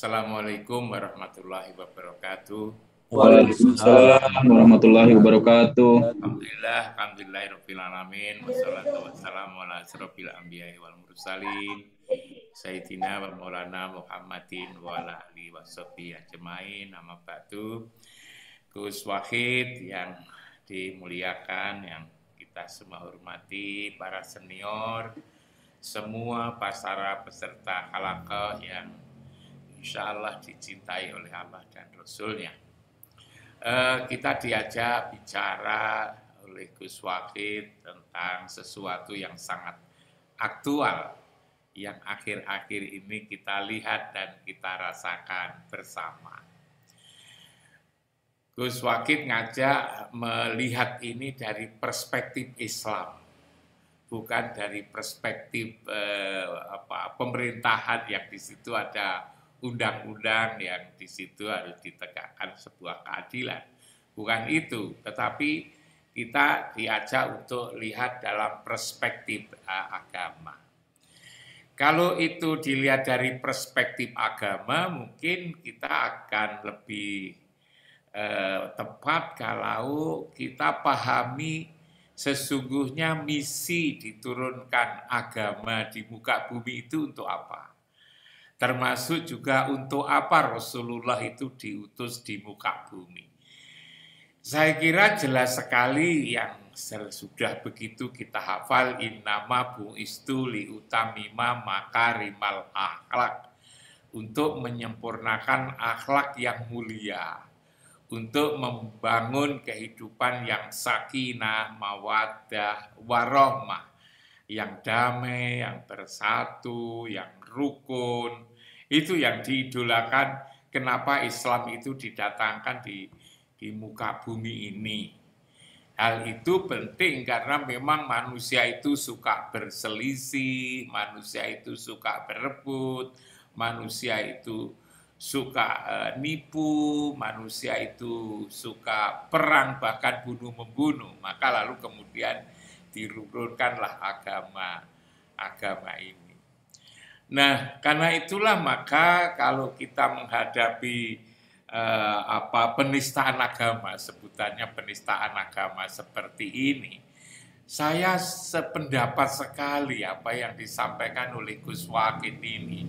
Assalamualaikum warahmatullahi wabarakatuh. Waalaikumsalam warahmatullahi wabarakatuh. Alhamdulillahirabbil alamin. Wassalatu wassalamu ala asyrofil anbiya'i wal mursalin. Sayyidina wa maulana Muhammadin wa ala alihi washabihi ajmain. Amma ba'du. Gus Wahid yang dimuliakan, yang kita semua hormati, para senior, semua para peserta halaqah yang insya Allah dicintai oleh Allah dan Rasulnya. Kita diajak bicara oleh Gus Wahid tentang sesuatu yang sangat aktual, yang akhir-akhir ini kita lihat dan kita rasakan bersama. Gus Wahid ngajak melihat ini dari perspektif Islam, bukan dari perspektif pemerintahan yang di situ ada undang-undang yang di situ harus ditegakkan sebuah keadilan. Bukan itu, tetapi kita diajak untuk lihat dalam perspektif agama. Kalau itu dilihat dari perspektif agama, mungkin kita akan lebih tepat kalau kita pahami sesungguhnya misi diturunkan agama di muka bumi itu untuk apa. Termasuk juga untuk apa Rasulullah itu diutus di muka bumi. Saya kira jelas sekali yang sudah begitu kita hafal, innama bu'istu liutamima makarimal akhlak, untuk menyempurnakan akhlak yang mulia, untuk membangun kehidupan yang sakinah, mawaddah, warahmah, yang damai, yang bersatu, yang rukun. Itu yang diidolakan, kenapa Islam itu didatangkan di muka bumi ini. Hal itu penting karena memang manusia itu suka berselisih, manusia itu suka berebut, manusia itu suka nipu, manusia itu suka perang, bahkan bunuh-membunuh. Maka lalu kemudian dirunturkanlah agama ini. Nah, karena itulah maka kalau kita menghadapi penistaan agama, sebutannya penistaan agama seperti ini, saya sependapat sekali apa yang disampaikan oleh Gus Wahid ini,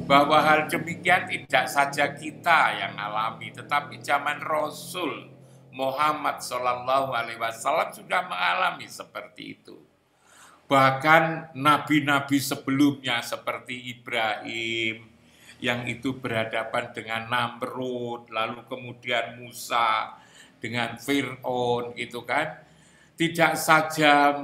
bahwa hal demikian tidak saja kita yang alami, tetapi zaman Rasul Muhammad Shallallahu Alaihi Wasallam sudah mengalami seperti itu. Bahkan nabi-nabi sebelumnya seperti Ibrahim yang itu berhadapan dengan Namrud, lalu kemudian Musa dengan Fir'aun, gitu kan, tidak saja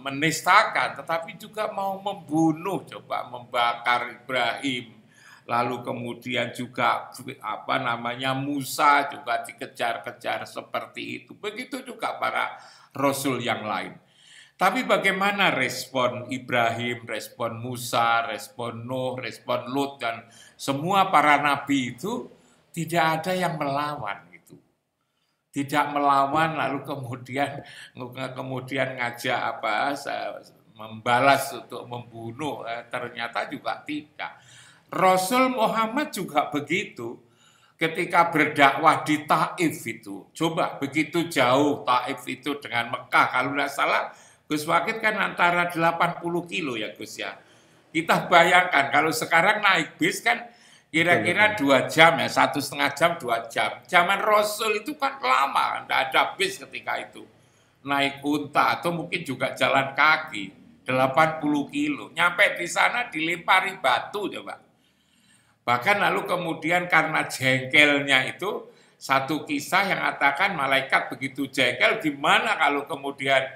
menistakan, tetapi juga mau membunuh, coba membakar Ibrahim, lalu kemudian juga Musa juga dikejar-kejar seperti itu. Begitu juga para rasul yang lain. Tapi bagaimana respon Ibrahim, respon Musa, respon Nuh, respon Lut, dan semua para nabi itu tidak ada yang melawan gitu. Tidak melawan lalu kemudian ngajak membalas untuk membunuh, ternyata juga tidak. Rasul Muhammad juga begitu. Ketika berdakwah di Taif itu, coba begitu jauh Taif itu dengan Mekah, kalau tidak salah Gus Wahid kan antara 80 kilo ya Gus ya. Kita bayangkan kalau sekarang naik bis kan kira-kira 2 jam ya, 1,5 jam, 2 jam. Zaman Rasul itu kan lama, tidak ada bis ketika itu. Naik unta atau mungkin juga jalan kaki, 80 kilo. Nyampe di sana dilempari batu coba. Bahkan lalu kemudian karena jengkelnya itu, satu kisah yang mengatakan malaikat begitu jengkel, gimana kalau kemudian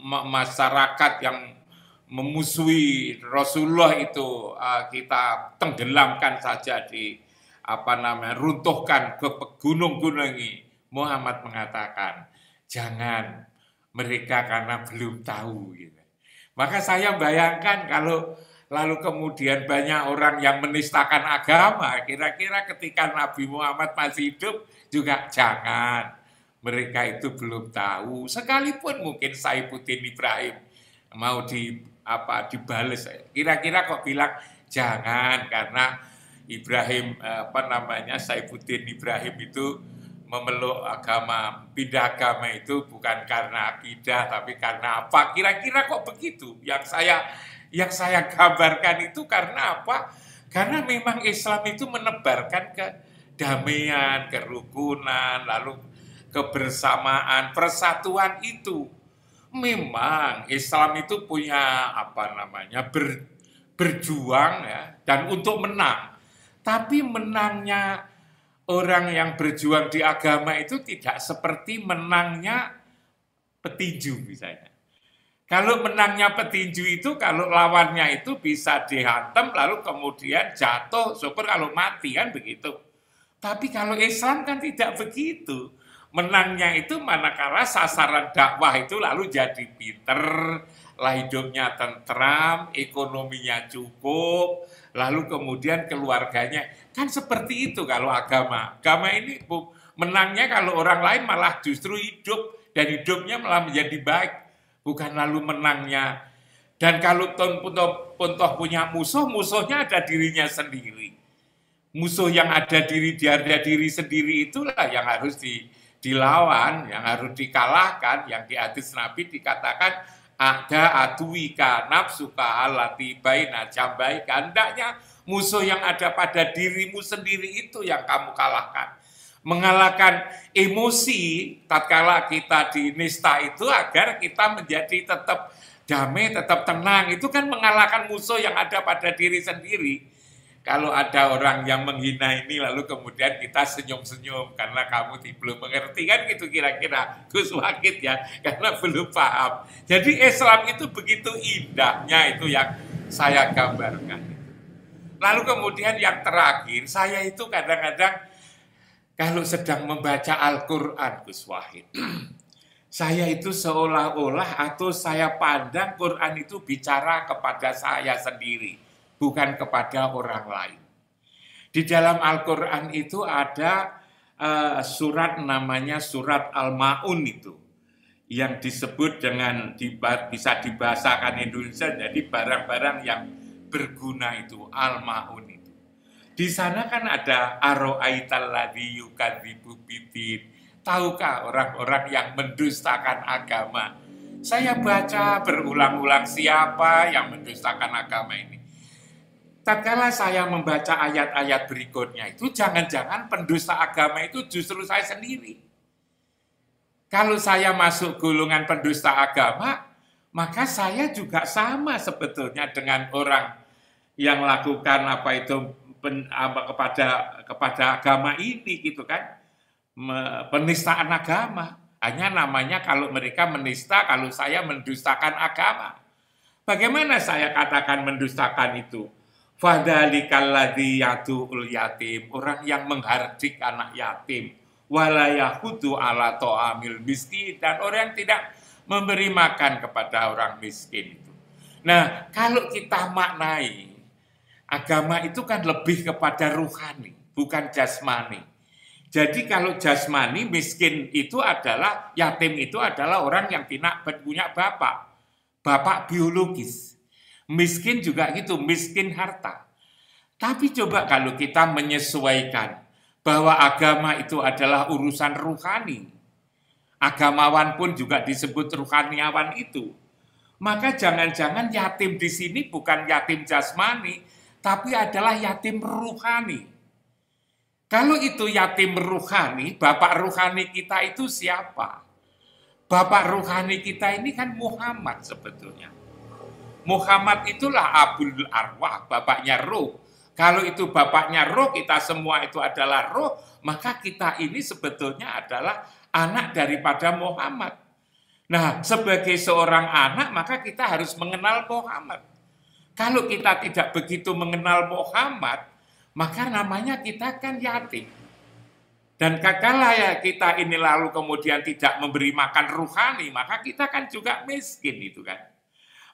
masyarakat yang memusuhi Rasulullah itu kita tenggelamkan saja runtuhkan ke gunung-gunung ini. Muhammad mengatakan, jangan, mereka karena belum tahu. Gitu. Maka saya bayangkan kalau lalu kemudian banyak orang yang menistakan agama, kira-kira ketika Nabi Muhammad masih hidup juga jangan. Mereka itu belum tahu, sekalipun mungkin Saifuddin Ibrahim mau dibales. Kira-kira kok bilang jangan, karena Ibrahim Saifuddin Ibrahim itu memeluk agama, pindah agama itu bukan karena akidah tapi karena apa? Kira-kira kok begitu? Yang saya gambarkan itu karena apa? Karena memang Islam itu menebarkan kedamaian, kerukunan, lalu kebersamaan, persatuan itu. Memang Islam itu punya berjuang ya, dan untuk menang. Tapi menangnya orang yang berjuang di agama itu tidak seperti menangnya petinju misalnya. Kalau menangnya petinju itu kalau lawannya itu bisa dihantam lalu kemudian jatuh, syukur kalau mati kan begitu. Tapi kalau Islam kan tidak begitu. Menangnya itu manakala sasaran dakwah itu lalu jadi pinter, lah hidupnya tentram, ekonominya cukup, lalu kemudian keluarganya. Kan seperti itu kalau agama. Agama ini menangnya kalau orang lain malah justru hidup, dan hidupnya malah menjadi baik. Bukan lalu menangnya. Dan kalau Pontoh punya musuh, musuhnya ada dirinya sendiri. Musuh yang ada diri sendiri itulah yang harus dilawan, yang harus dikalahkan, yang di hadis Nabi dikatakan ada aduika nafsuka allati baina jambaika. Hendaknya musuh yang ada pada dirimu sendiri itu yang kamu kalahkan. Mengalahkan emosi tatkala kita di nista itu agar kita menjadi tetap damai, tetap tenang. Itu kan mengalahkan musuh yang ada pada diri sendiri. Kalau ada orang yang menghina ini lalu kemudian kita senyum-senyum karena kamu belum mengerti kan gitu kira-kira Gus Wakid ya, karena belum paham. Jadi Islam itu begitu indahnya itu yang saya gambarkan. Lalu kemudian yang terakhir, saya itu kadang-kadang kalau sedang membaca Al-Quran, Gus Wahid, saya itu seolah-olah atau saya pandang Quran itu bicara kepada saya sendiri, bukan kepada orang lain. Di dalam Al-Quran itu ada surat namanya surat Al-Ma'un itu, yang disebut dengan bisa dibahasakan Indonesia jadi barang-barang yang berguna itu, Al-Ma'un itu. Di sana kan ada aro'aital ladzi yukadzibu biddin. Tahukah orang-orang yang mendustakan agama? Saya baca berulang-ulang siapa yang mendustakan agama ini. Tatkala saya membaca ayat-ayat berikutnya itu, jangan-jangan pendusta agama itu justru saya sendiri. Kalau saya masuk golongan pendusta agama, maka saya juga sama sebetulnya dengan orang yang lakukan kepada agama ini gitu kan, penistaan agama. Hanya namanya kalau mereka menista, kalau saya mendustakan agama. Bagaimana saya katakan mendustakan itu? Fadzalikal ladzi yad'ul yatim, orang yang menghardik anak yatim, wala yahudu ala ta'amil miskin, dan orang yang tidak memberi makan kepada orang miskin itu. Nah, kalau kita maknai agama itu kan lebih kepada ruhani, bukan jasmani. Jadi kalau jasmani, miskin itu adalah, yatim itu adalah orang yang tidak punya bapak biologis. Miskin juga gitu, miskin harta. Tapi coba kalau kita menyesuaikan bahwa agama itu adalah urusan ruhani, agamawan pun juga disebut ruhaniawan itu, maka jangan-jangan yatim di sini bukan yatim jasmani, tapi adalah yatim ruhani. Kalau itu yatim ruhani, bapak ruhani kita itu siapa? Bapak ruhani kita ini kan Muhammad sebetulnya. Muhammad itulah Abul Arwah, bapaknya roh. Kalau itu bapaknya roh, kita semua itu adalah roh, maka kita ini sebetulnya adalah anak daripada Muhammad. Nah, sebagai seorang anak, maka kita harus mengenal Muhammad. Kalau kita tidak begitu mengenal Muhammad, maka namanya kita kan yatim. Dan kalau ya kita ini lalu kemudian tidak memberi makan ruhani, maka kita kan juga miskin itu kan.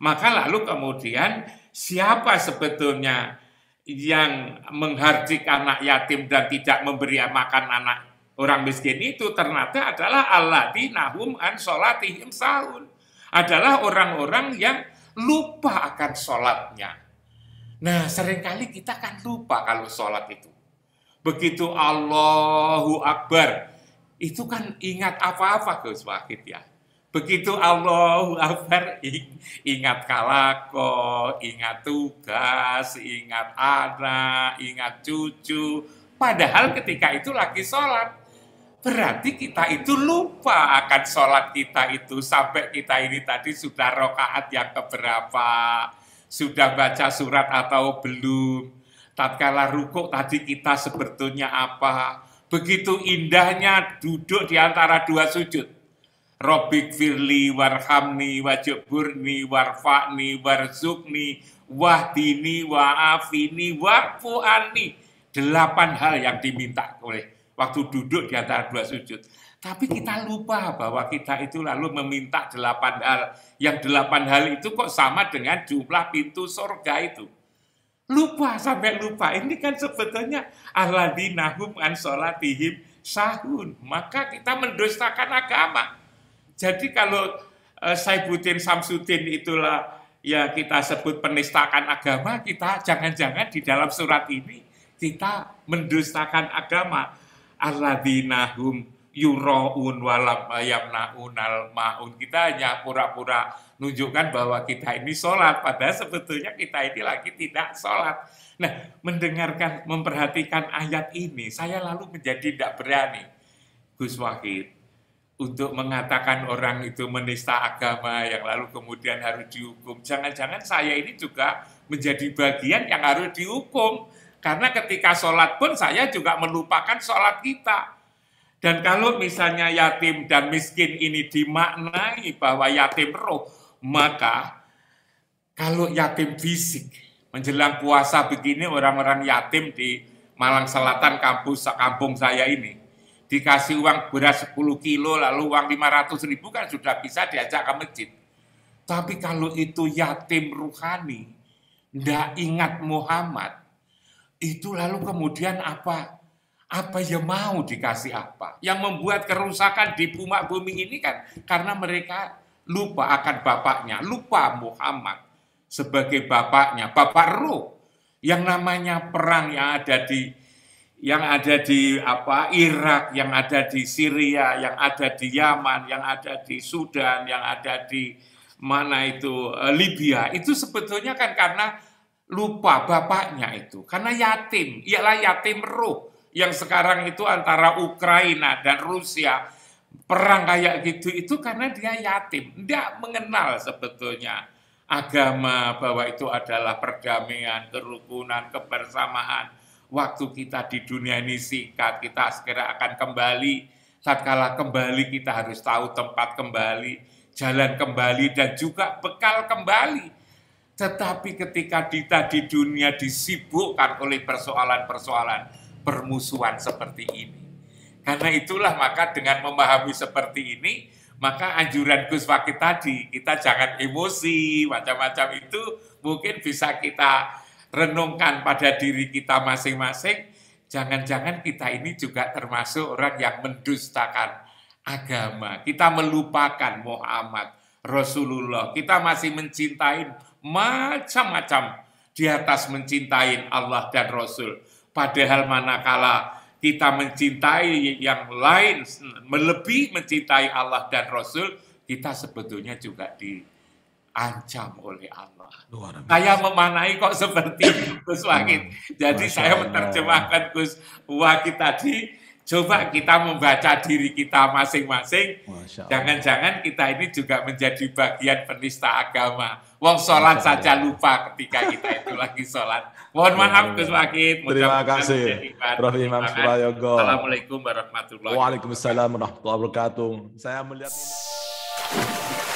Maka lalu kemudian siapa sebetulnya yang menghardik anak yatim dan tidak memberi makan anak orang miskin itu ternyata adalah alladzina hum an sholatihim sahun. Adalah orang-orang yang lupa akan sholatnya. Nah, seringkali kita kan lupa kalau sholat itu. Begitu Allahu Akbar, itu kan ingat apa-apa Gus Wahid ya. Begitu Allahu Akbar, ingat kalako, ingat tugas, ingat anak, ingat cucu. Padahal ketika itu lagi sholat. Berarti kita itu lupa akan sholat kita itu. Sampai kita ini tadi sudah rokaat yang keberapa, sudah baca surat atau belum. Tatkala rukuk tadi kita sebetulnya apa. Begitu indahnya duduk di antara dua sujud. Robbik firli warhamni wajburni warfa'ni warzukni wahdini wa'afini warfu'ani. 8 hal yang diminta oleh waktu duduk di antara dua sujud. Tapi kita lupa bahwa kita itu lalu meminta 8 hal. Yang 8 hal itu kok sama dengan jumlah pintu surga itu. Lupa, sampai lupa. Ini kan sebetulnya alladzina hum an sholatihim sahun. Maka kita mendustakan agama. Jadi kalau Saibuddin Samsudin itulah ya kita sebut penistaan agama, kita jangan-jangan di dalam surat ini kita mendustakan agama. Alladzina hum yura'un walam yamna'unal ma'un. Kita hanya pura-pura nunjukkan bahwa kita ini sholat, padahal sebetulnya kita ini lagi tidak sholat. Nah, mendengarkan, memperhatikan ayat ini, saya lalu menjadi tidak berani, Gus Wahid, untuk mengatakan orang itu menista agama yang lalu kemudian harus dihukum. Jangan-jangan saya ini juga menjadi bagian yang harus dihukum. Karena ketika sholat pun saya juga melupakan sholat kita. Dan kalau misalnya yatim dan miskin ini dimaknai bahwa yatim roh, maka kalau yatim fisik, menjelang puasa begini orang-orang yatim di Malang Selatan kampung saya ini, dikasih uang beras 10 kilo lalu uang 500.000 kan sudah bisa diajak ke masjid. Tapi kalau itu yatim ruhani, tidak ingat Muhammad, itu lalu kemudian apa? Apa yang mau dikasih apa? Yang membuat kerusakan di bumi ini kan karena mereka lupa akan bapaknya, lupa Muhammad sebagai bapaknya, bapak roh. Yang namanya perang yang ada di Irak, yang ada di Syria, yang ada di Yaman, yang ada di Sudan, yang ada di Libya, itu sebetulnya kan karena lupa bapaknya itu, karena yatim, ialah yatim roh. Yang sekarang itu antara Ukraina dan Rusia, perang kayak gitu itu karena dia yatim, tidak mengenal sebetulnya agama bahwa itu adalah perdamaian, kerukunan, kebersamaan. Waktu kita di dunia ini singkat, kita segera akan kembali. Tatkala kembali kita harus tahu tempat kembali, jalan kembali dan juga bekal kembali. Tetapi ketika kita di dunia disibukkan oleh persoalan-persoalan permusuhan seperti ini. Karena itulah maka dengan memahami seperti ini, maka anjuran Gus Wahid tadi, kita jangan emosi, macam-macam itu mungkin bisa kita renungkan pada diri kita masing-masing. Jangan-jangan kita ini juga termasuk orang yang mendustakan agama. Kita melupakan Muhammad, Rasulullah. Kita masih mencintai macam-macam di atas mencintai Allah dan Rasul. Padahal manakala kita mencintai yang lain, melebihi mencintai Allah dan Rasul, kita sebetulnya juga diancam oleh Allah. Saya memanai kok seperti itu, Gus Wahid. Jadi saya menerjemahkan Gus Wahid tadi, coba kita membaca diri kita masing-masing. Jangan-jangan kita ini juga menjadi bagian penista agama. Wong sholat saja lupa ketika kita itu lagi sholat. Mohon maaf Gus Wahid. Terima kasih Prof. Imam Suprayogo. Assalamualaikum warahmatullahi wabarakatuh. Waalaikumsalam warahmatullahi wabarakatuh. Saya melihat ini.